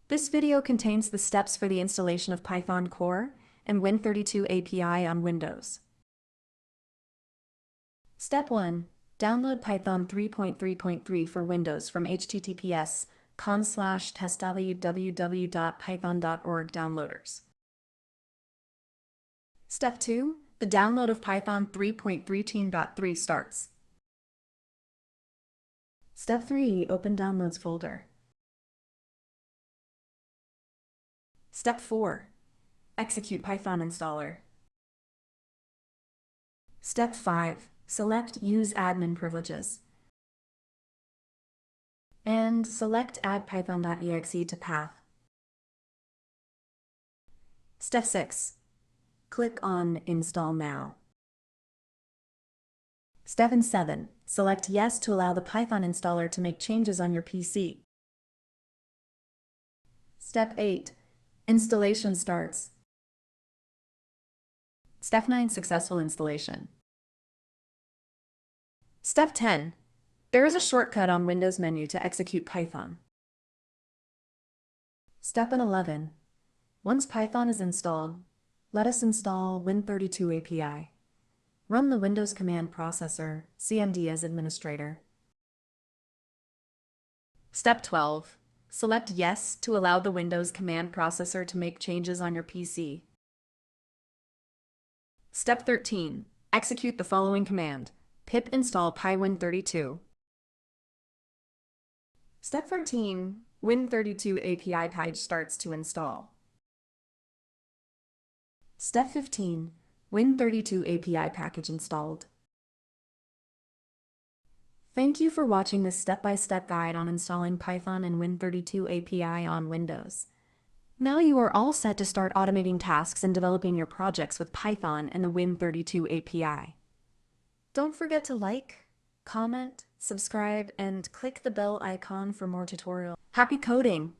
This video contains the steps for the installation of Python Core and Win32 API on Windows. Step 1. Download Python 3.3.3 for Windows from https://test.www.python.org downloaders. Step 2. The download of Python 3.13.3 starts. Step 3. Open Downloads folder. Step 4. Execute Python installer. Step 5. Select Use Admin Privileges. And select Add python.exe to path. Step 6. Click on Install Now. Step 7. Select Yes to allow the Python installer to make changes on your PC. Step 8. Installation starts. Step 9. Successful installation. Step 10. There is a shortcut on Windows menu to execute Python. Step 11. Once Python is installed, let us install Win32 API. Run the Windows Command Processor, CMD as administrator. Step 12. Select Yes to allow the Windows Command Processor to make changes on your PC. Step 13. Execute the following command: pip install pywin32. Step 14. Win32 API page starts to install. Step 15. Win32 API package installed. Thank you for watching this step-by-step guide on installing Python and Win32 API on Windows. Now you are all set to start automating tasks and developing your projects with Python and the Win32 API. Don't forget to like, comment, subscribe, and click the bell icon for more tutorials. Happy coding!